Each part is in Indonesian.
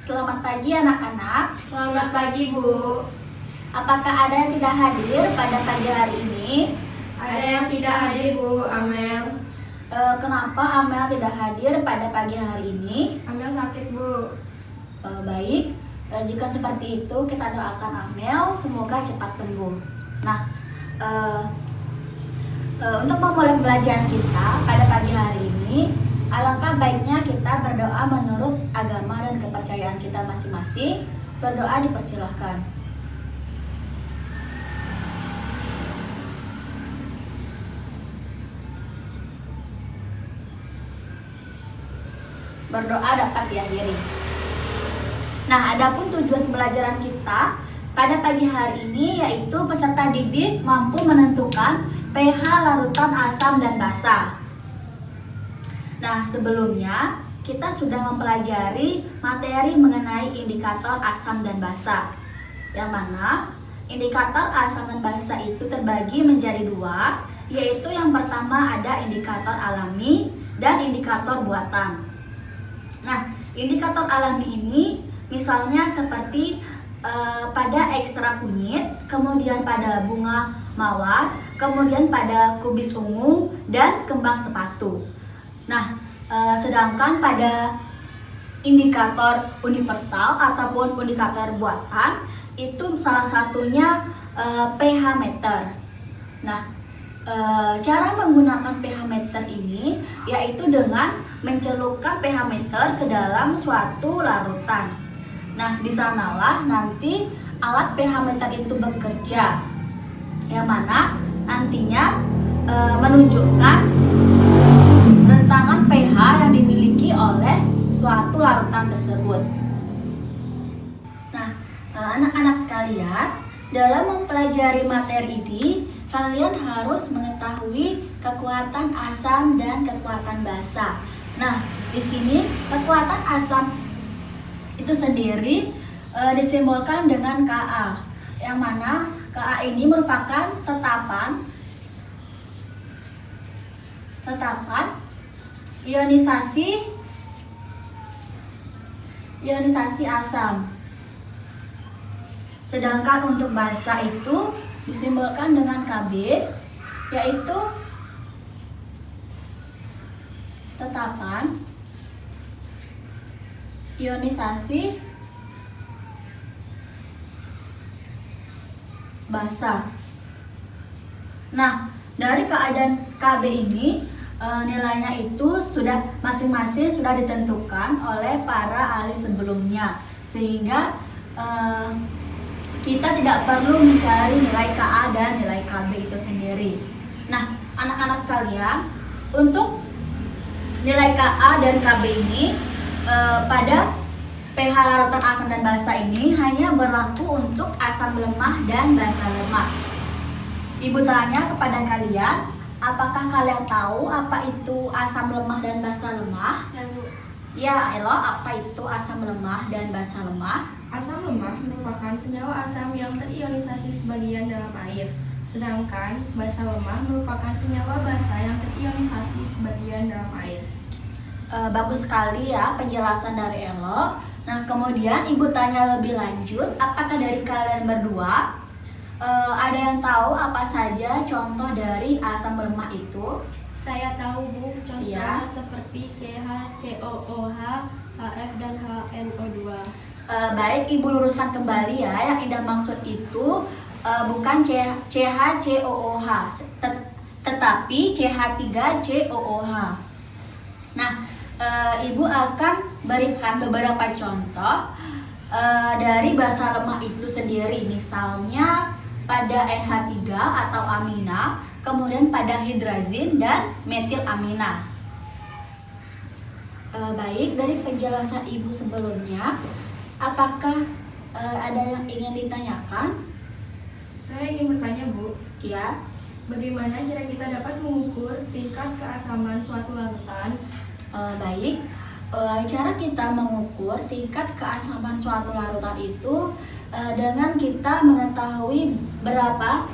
Selamat pagi anak-anak. Selamat pagi, Bu. Apakah ada yang tidak hadir pada pagi hari ini? Ada yang tidak hadir, Bu. Amel. Kenapa Amel tidak hadir pada pagi hari ini? Amel sakit, Bu. Baik, jika seperti itu kita doakan Amel semoga cepat sembuh. Nah, untuk memulai pelajaran kita pada pagi hari ini, alangkah baiknya kita berdoa menurut agama dan kepercayaan kita masing-masing. Berdoa dipersilahkan. Berdoa dapat diakhiri. Nah, adapun tujuan pembelajaran kita pada pagi hari ini yaitu peserta didik mampu menentukan pH larutan asam dan basa. Nah, sebelumnya kita sudah mempelajari materi mengenai indikator asam dan basa, yang mana indikator asam dan basa itu terbagi menjadi dua, yaitu yang pertama ada indikator alami dan indikator buatan. Nah, indikator alami ini misalnya seperti pada ekstrak kunyit, kemudian pada bunga mawar, kemudian pada kubis ungu dan kembang sepatu. Nah, sedangkan pada indikator universal ataupun indikator buatan itu salah satunya pH meter. Nah, cara menggunakan pH meter ini yaitu dengan mencelupkan pH meter ke dalam suatu larutan. Nah, di sanalah nanti alat pH meter itu bekerja, yang mana nantinya menunjukkan rentangan pH yang dimiliki oleh suatu larutan tersebut. Nah, anak-anak sekalian, dalam mempelajari materi ini, kalian harus mengetahui kekuatan asam dan kekuatan basa. Nah, di sini kekuatan asam itu sendiri disimbolkan dengan Ka, yang mana Ka ini merupakan tetapan ionisasi asam. Sedangkan untuk basa itu disimbolkan dengan Kb, yaitu tetapan ionisasi basa. Nah, dari keadaan Kb ini nilainya itu sudah masing-masing sudah ditentukan oleh para ahli sebelumnya, sehingga kita tidak perlu mencari nilai Ka dan nilai Kb itu sendiri. Nah, anak-anak sekalian, untuk nilai Ka dan Kb ini pada pH larutan asam dan basa ini hanya berlaku untuk asam lemah dan basa lemah. Ibu tanya kepada kalian, apakah kalian tahu apa itu asam lemah dan basa lemah? Ya, Bu. Ya, Elo, apa itu asam lemah dan basa lemah? Asam lemah merupakan senyawa asam yang terionisasi sebagian dalam air. Sedangkan basa lemah merupakan senyawa basa yang terionisasi sebagian dalam air. Bagus sekali ya penjelasan dari Elo. Nah, kemudian ibu tanya lebih lanjut, apakah dari kalian berdua ada yang tahu apa saja contoh dari asam lemah itu? Saya tahu, Bu, contohnya Iya. seperti CH, COOH, HF, dan HNO2. Baik, ibu luruskan kembali ya, yang Indah maksud itu bukan CH, COOH, tetapi CH3COOH. Nah, ibu akan berikan beberapa contoh dari basa lemah itu sendiri, misalnya pada NH3 atau amina, kemudian pada hidrazin dan metilamina. Baik, dari penjelasan ibu sebelumnya, apakah ada yang ingin ditanyakan? Saya ingin bertanya, Bu, Ya, bagaimana cara kita dapat mengukur tingkat keasaman suatu larutan? baik. Cara kita mengukur tingkat keasaman suatu larutan itu dengan kita mengetahui berapa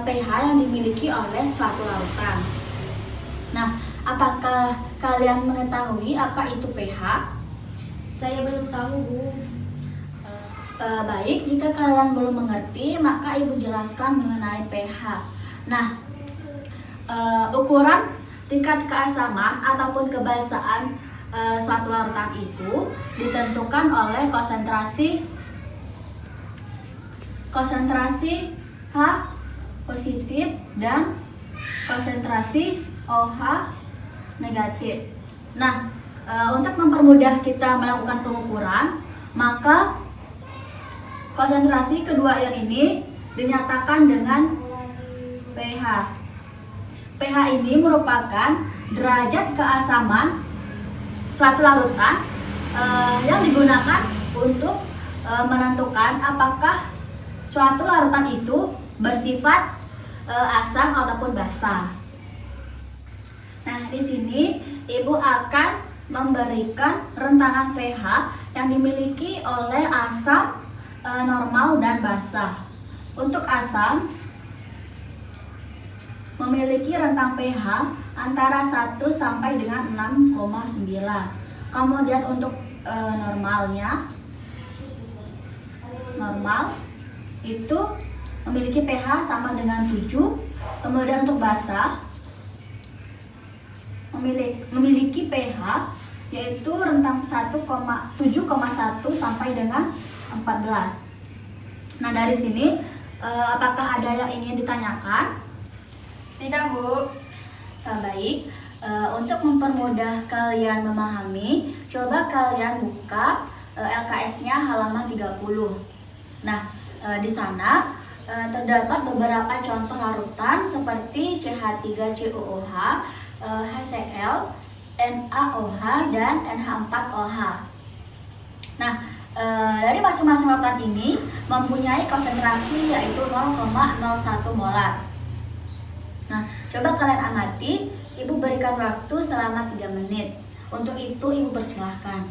pH yang dimiliki oleh suatu larutan. Nah, apakah kalian mengetahui apa itu pH? Saya belum tahu, Bu. Baik, jika kalian belum mengerti, maka Ibu jelaskan mengenai pH. Nah, ukuran tingkat keasaman ataupun kebasaan suatu larutan itu ditentukan oleh konsentrasi H positif dan konsentrasi OH negatif. Nah, untuk mempermudah kita melakukan pengukuran, maka konsentrasi kedua air ini dinyatakan dengan pH. pH ini merupakan derajat keasaman suatu larutan yang digunakan untuk menentukan apakah suatu larutan itu bersifat asam ataupun basa. Nah, di sini Ibu akan memberikan rentangan pH yang dimiliki oleh asam normal dan basa. Untuk asam memiliki rentang pH antara 1 sampai dengan 6,9. Kemudian untuk normal itu memiliki pH sama dengan 7. Kemudian untuk basa memiliki pH yaitu rentang 7,1 sampai dengan 14. Nah, dari sini apakah ada yang ingin ditanyakan? Tidak, Bu. Baik, untuk mempermudah kalian memahami, coba kalian buka LKS-nya halaman 30. Nah, di sana terdapat beberapa contoh larutan seperti CH3COOH, HCl, NaOH, dan NH4OH. Nah, dari masing-masing larutan ini mempunyai konsentrasi yaitu 0,01 molar. Nah, coba kalian amati, Ibu berikan waktu selama 3 menit. Untuk itu Ibu persilahkan.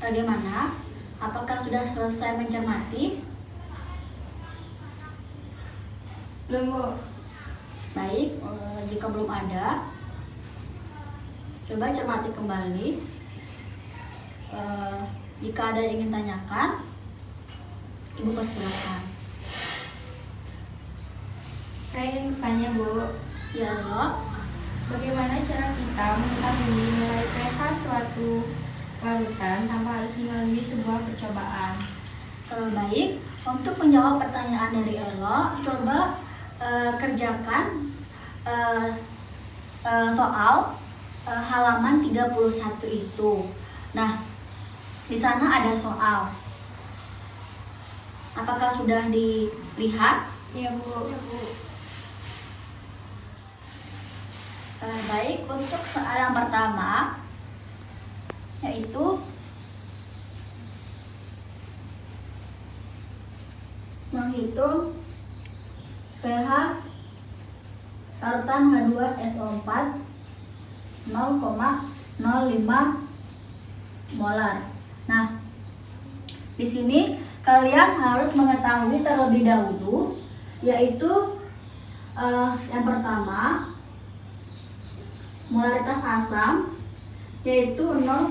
Bagaimana? Apakah sudah selesai mencermati? Belum, Bu. Baik, jika belum ada, coba cermati kembali. Jika ada yang ingin tanyakan, Ibu persilakan. Saya ingin bertanya, Bu. Ya, Lo. Bagaimana cara kita mengetahui nilai pH suatu larutan tanpa harus melalui sebuah percobaan? Baik, untuk menjawab pertanyaan dari Elo, coba kerjakan soal halaman 31 itu. Nah, di sana ada soal. Apakah sudah dilihat? Iya, Bu. Baik, untuk soal yang pertama yaitu menghitung pH larutan H2SO4 0,05 molar. Nah, di sini kalian harus mengetahui terlebih dahulu, yaitu yang pertama molaritas asam yaitu 0,05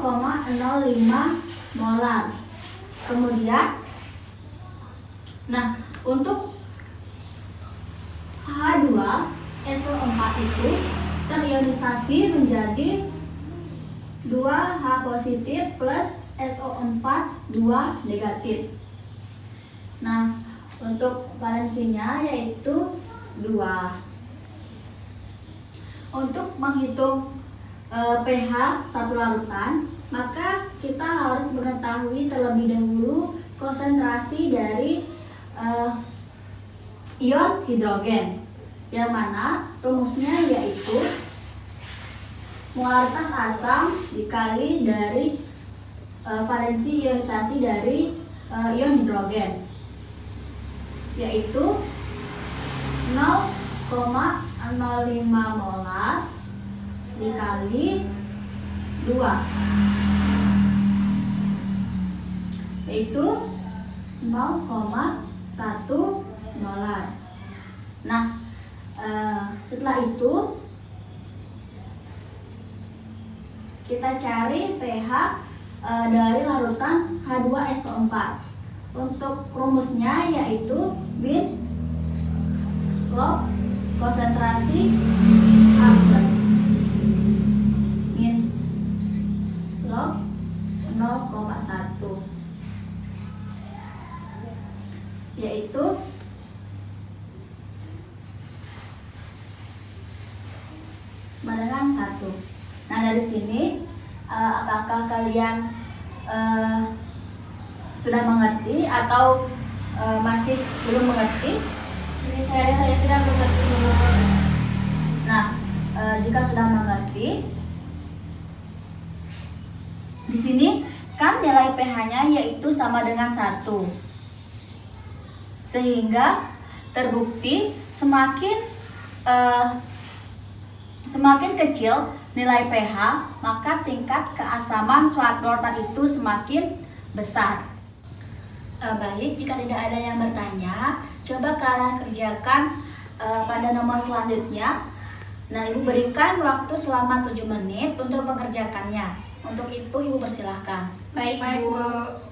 molar. Kemudian, nah untuk H2SO4 itu terionisasi menjadi 2H positif plus SO4 2 negatif. Nah, untuk valensinya yaitu 2. Untuk menghitung pH satu larutan, maka kita harus mengetahui terlebih dahulu konsentrasi dari ion hidrogen, yang mana rumusnya yaitu molaritas asam dikali dari valensi ionisasi dari ion hidrogen, yaitu 0,05 molar dikali 2, yaitu 0,1 molar. Nah, setelah itu kita cari pH dari larutan H2SO4. Untuk rumusnya yaitu bin log konsentrasi H plus min log 0,1, yaitu barengan 1. Nah, dari sini apakah kalian sudah mengerti atau masih belum mengerti? Dari saya sudah mengerti. Nah, jika sudah mengerti, di sini kan nilai pH-nya yaitu sama dengan 1. Sehingga terbukti semakin kecil nilai pH, maka tingkat keasaman suatu larutan itu semakin besar. Baik, jika tidak ada yang bertanya, coba kalian kerjakan pada nomor selanjutnya. Nah, Ibu berikan waktu selama 7 menit untuk mengerjakannya. Untuk itu Ibu persilahkan. Baik, Baik, Bu. Bu.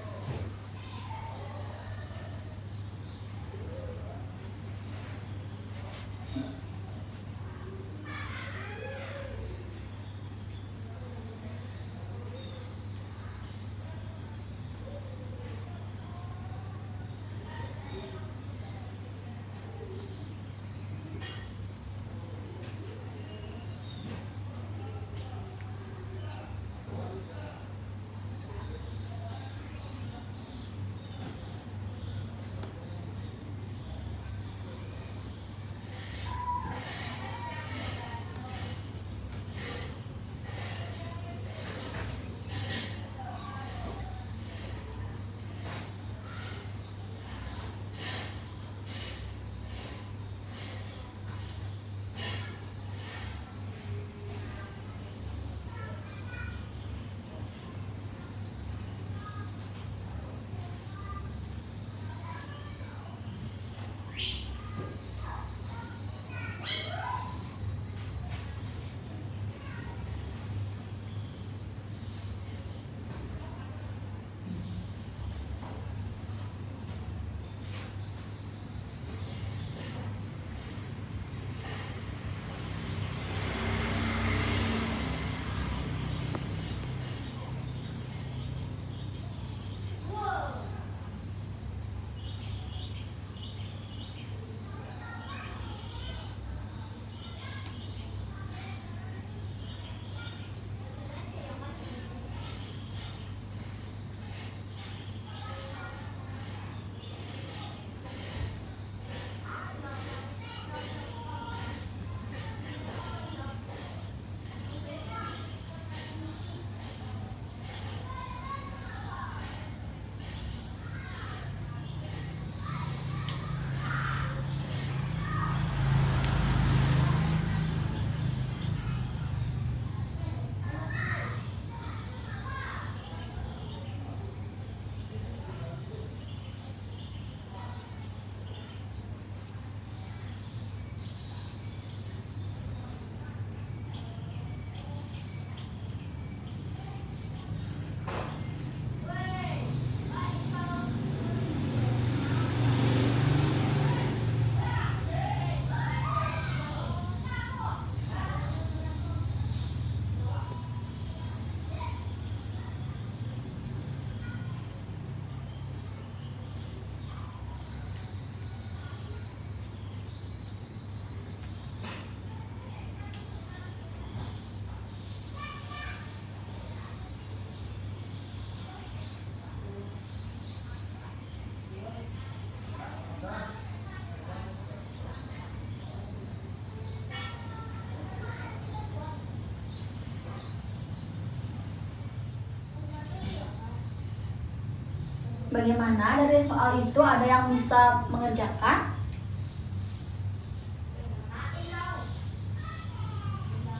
Bagaimana dari soal itu ada yang bisa mengerjakan?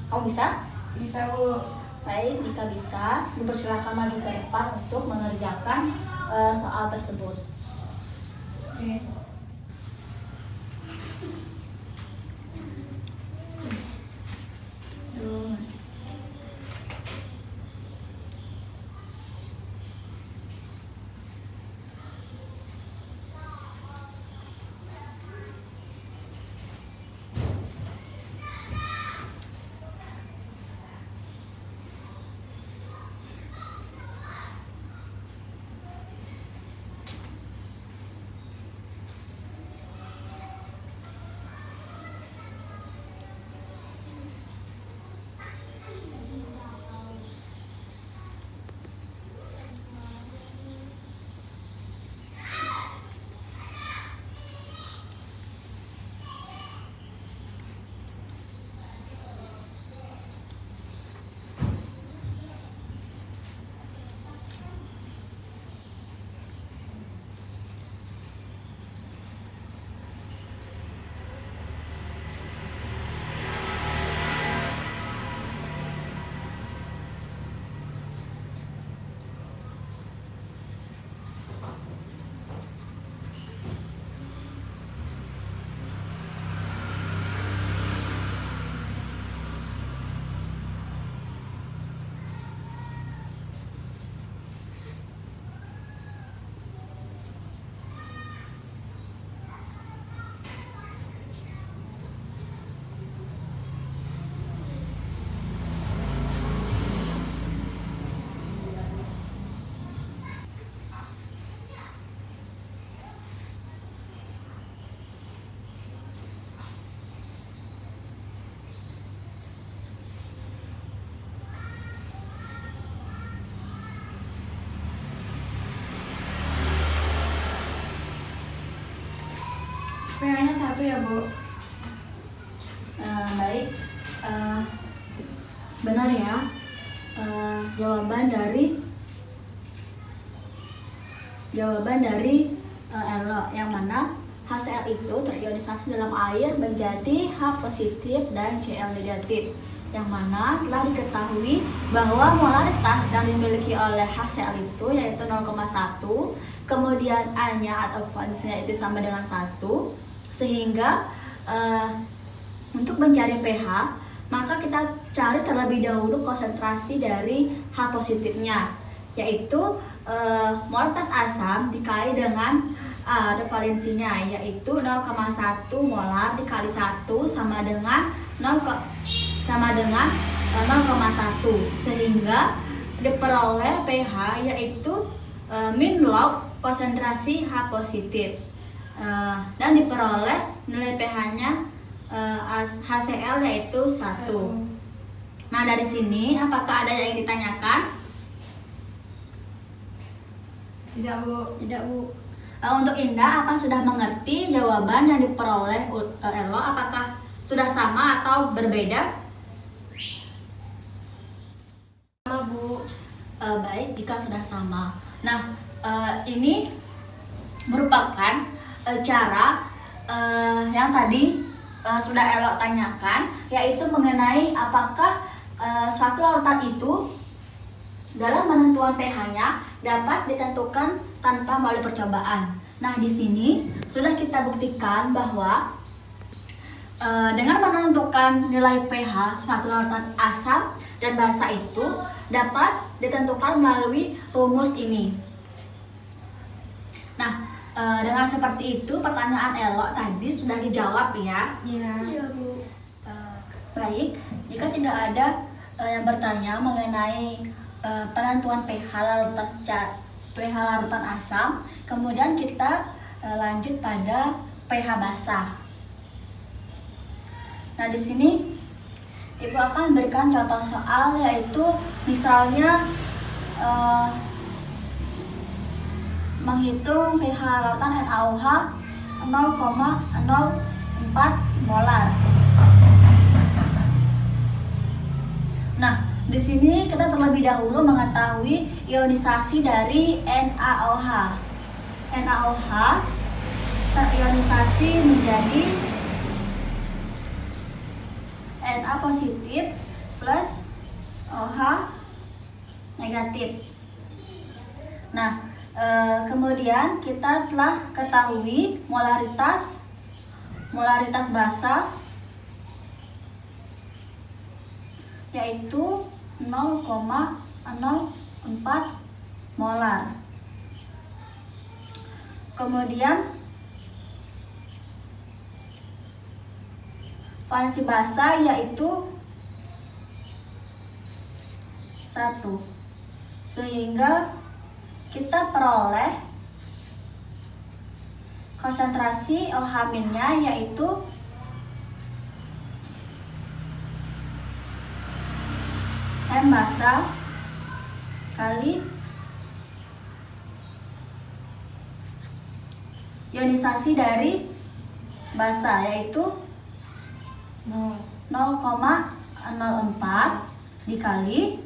Kamu bisa? Bisa, Bu. Baik, jika bisa, dipersilakan maju ke depan untuk mengerjakan soal tersebut. Oke. PH-nya 1 ya, Bu. Baik, benar ya. Jawaban dari Elo, yang mana HCl itu terionisasi dalam air menjadi H positif dan Cl negatif, yang mana telah diketahui bahwa molaritas yang dimiliki oleh HCl itu yaitu 0,1, kemudian A-nya atau valensinya itu sama dengan 1, sehingga untuk mencari pH maka kita cari terlebih dahulu konsentrasi dari H positifnya, yaitu molaritas asam dikali dengan valensinya, yaitu 0,1 molar dikali 1 sama dengan 0,1, sehingga diperoleh pH yaitu min log konsentrasi H positif, dan diperoleh nilai pH-nya HCl yaitu 1. Nah, dari sini apakah ada yang ditanyakan? Tidak, Bu. Tidak, Bu. Untuk Indah, apa sudah mengerti jawaban yang diperoleh Elo? Apakah sudah sama atau berbeda? Sama, Bu. Baik, jika sudah sama. Nah, ini merupakan cara yang tadi sudah Elo tanyakan, yaitu mengenai apakah suatu larutan itu dalam penentuan pH-nya dapat ditentukan tanpa melalui percobaan. Nah, di sini sudah kita buktikan bahwa dengan menentukan nilai pH suatu larutan asam dan basa itu dapat ditentukan melalui rumus ini. Nah, dengan seperti itu pertanyaan Elo tadi sudah dijawab ya. Iya. Bu. Baik, jika tidak ada yang bertanya mengenai penentuan pH larutan asam, kemudian kita lanjut pada pH basa. Nah, di sini Ibu akan memberikan contoh soal, yaitu misalnya menghitung pH larutan NaOH 0,04 molar. Nah, di sini kita terlebih dahulu mengetahui ionisasi dari NaOH. NaOH terionisasi menjadi Na positif plus OH negatif. Nah, kemudian kita telah ketahui molaritas basa yaitu 0,04 molar. Kemudian valensi basa yaitu 1, sehingga kita peroleh konsentrasi OH-nya yaitu M basa kali ionisasi dari basa yaitu 0,04 dikali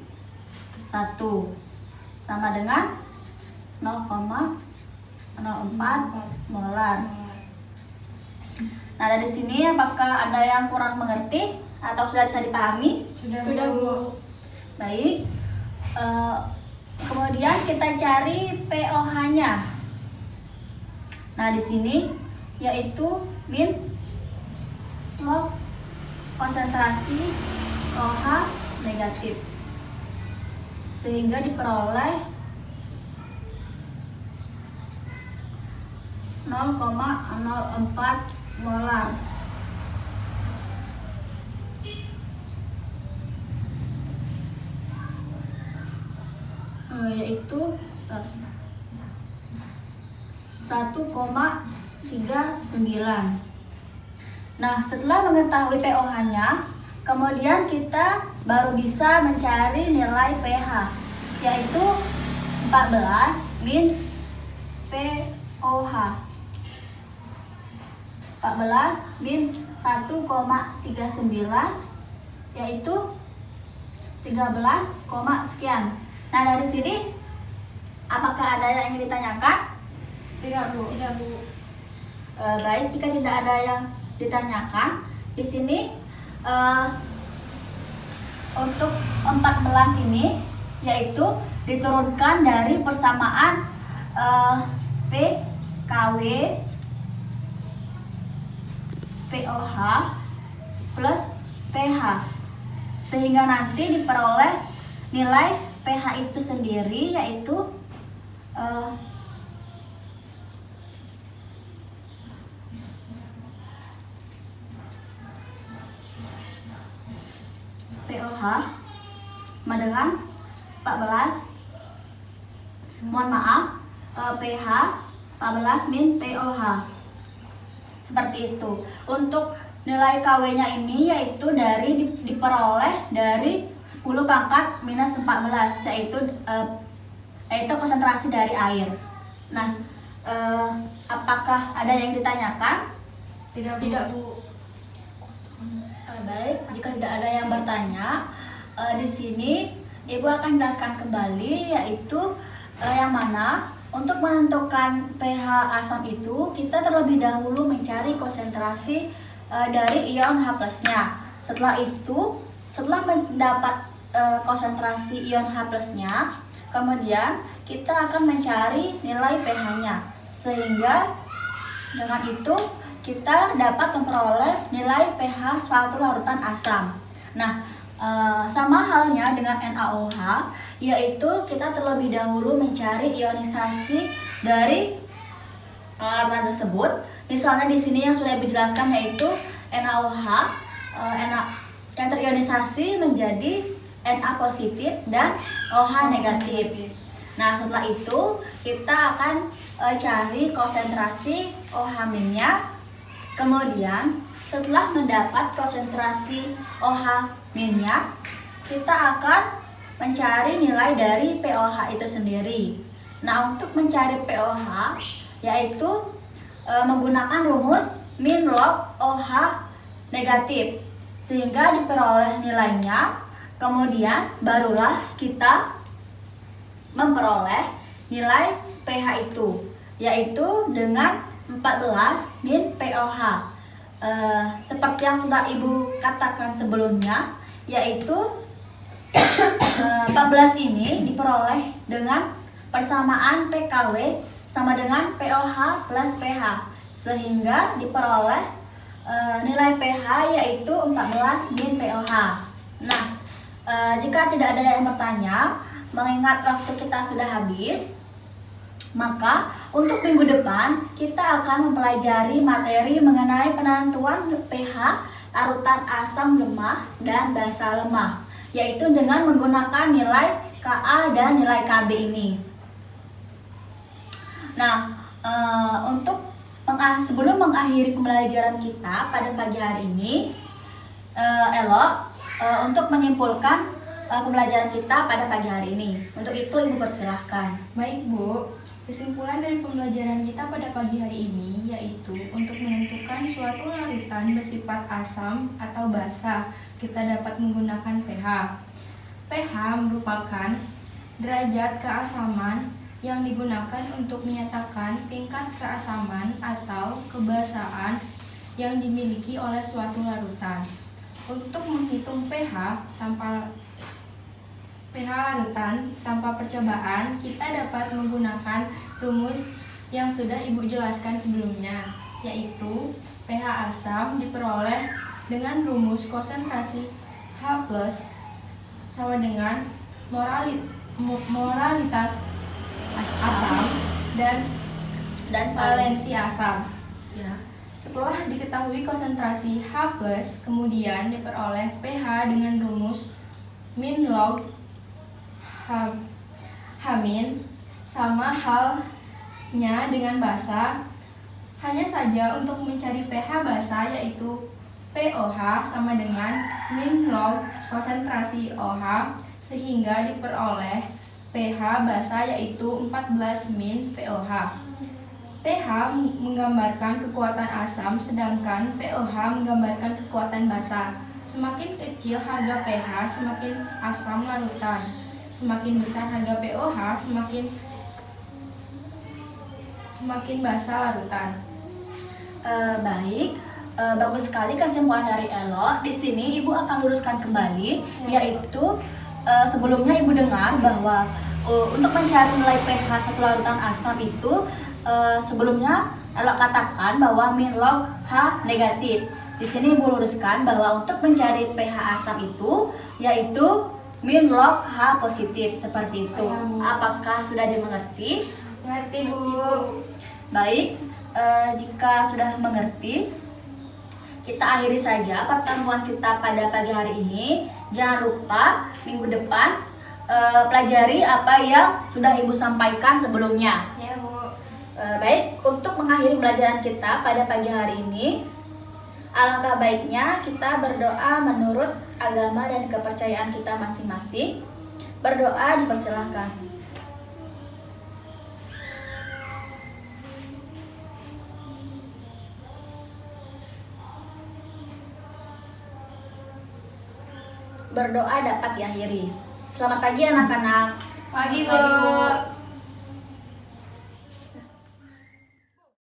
1 sama dengan 0,04 molar. Nah, dari sini apakah ada yang kurang mengerti atau sudah bisa dipahami? Sudah, Bu. Baik. Kemudian kita cari pOH-nya. Nah, di sini yaitu min log konsentrasi OH negatif, sehingga diperoleh 0,04 molar. Yaitu 1,39. Nah, setelah mengetahui pOH-nya, kemudian kita baru bisa mencari nilai pH, yaitu 14 min pOH. 14 min 1,39 yaitu 13, sekian. Nah, dari sini apakah ada yang ingin ditanyakan? Tidak, Bu. Baik, jika tidak ada yang ditanyakan, di sini untuk 14 ini yaitu diturunkan dari persamaan PKW pOH plus pH, sehingga nanti diperoleh nilai pH itu sendiri yaitu pOH sama dengan 14, mohon maaf, pH 14 min pOH. Seperti itu. Untuk nilai KW-nya ini yaitu dari diperoleh dari 10 pangkat minus 14, yaitu konsentrasi dari air. Nah, apakah ada yang ditanyakan? Tidak, Bu. Baik, jika tidak ada yang bertanya, di sini Ibu akan jelaskan kembali yaitu yang mana untuk menentukan pH asam itu kita terlebih dahulu mencari konsentrasi dari ion H+-nya. Setelah itu, setelah mendapat konsentrasi ion H+-nya, kemudian kita akan mencari nilai pH-nya, sehingga dengan itu kita dapat memperoleh nilai pH suatu larutan asam. Nah, sama halnya dengan NaOH, yaitu kita terlebih dahulu mencari ionisasi dari larutan tersebut. Misalnya di sini yang sudah dijelaskan yaitu NaOH yang terionisasi menjadi Na positif dan OH negatif. Nah, setelah itu kita akan cari konsentrasi OH-nya. Kemudian setelah mendapat konsentrasi OH-nya, kita akan mencari nilai dari pOH itu sendiri. Nah, untuk mencari pOH yaitu menggunakan rumus min log OH negatif, sehingga diperoleh nilainya. Kemudian barulah kita memperoleh nilai pH itu. yaitu dengan 14 min POH. Seperti yang sudah Ibu katakan sebelumnya, yaitu 14 ini diperoleh dengan persamaan PKW sama dengan POH plus pH, sehingga diperoleh nilai pH yaitu 14 min POH. Nah, jika tidak ada yang bertanya, mengingat waktu kita sudah habis, maka untuk minggu depan kita akan mempelajari materi mengenai penentuan pH larutan asam lemah dan basa lemah, yaitu dengan menggunakan nilai Ka dan nilai Kb ini. Nah, sebelum mengakhiri pembelajaran kita pada pagi hari ini, untuk menyimpulkan pembelajaran kita pada pagi hari ini. Untuk itu Ibu persilahkan. Baik Bu, kesimpulan dari pembelajaran kita pada pagi hari ini yaitu untuk menentukan suatu larutan bersifat asam atau basa, kita dapat menggunakan pH. pH merupakan derajat keasaman yang digunakan untuk menyatakan tingkat keasaman atau kebasaan yang dimiliki oleh suatu larutan. Untuk menghitung pH larutan tanpa percobaan, kita dapat menggunakan rumus yang sudah Ibu jelaskan sebelumnya, yaitu pH asam diperoleh dengan rumus konsentrasi H+ sama dengan moralitas asam dan valensi asam. Ya. Setelah diketahui konsentrasi H+, kemudian diperoleh pH dengan rumus min log H min, sama halnya dengan basa. Hanya saja untuk mencari pH basa yaitu POH sama dengan min log konsentrasi OH, sehingga diperoleh pH basa yaitu 14 min POH. pH menggambarkan kekuatan asam, sedangkan POH menggambarkan kekuatan basa. Semakin kecil harga pH, semakin asam larutan. Semakin besar harga POH, semakin basa larutan. Baik, bagus sekali kesimpulan dari Elo. Di sini Ibu akan luruskan kembali, yaitu sebelumnya Ibu dengar bahwa untuk mencari nilai pH satu larutan asam itu sebelumnya Elo katakan bahwa min log H negatif. Di sini Ibu luruskan bahwa untuk mencari pH asam itu yaitu min log H positif, seperti itu. Apakah sudah dimengerti? Mengerti Bu. Baik, jika sudah mengerti, kita akhiri saja pertemuan kita pada pagi hari ini. Jangan lupa minggu depan pelajari apa yang sudah Ibu sampaikan sebelumnya. Ya Bu. Baik, untuk mengakhiri pelajaran kita pada pagi hari ini, alangkah baiknya kita berdoa menurut agama dan kepercayaan kita masing-masing. Berdoa dipersilahkan. Berdoa dapat diakhiri. Selamat pagi anak-anak. Pagi Bu.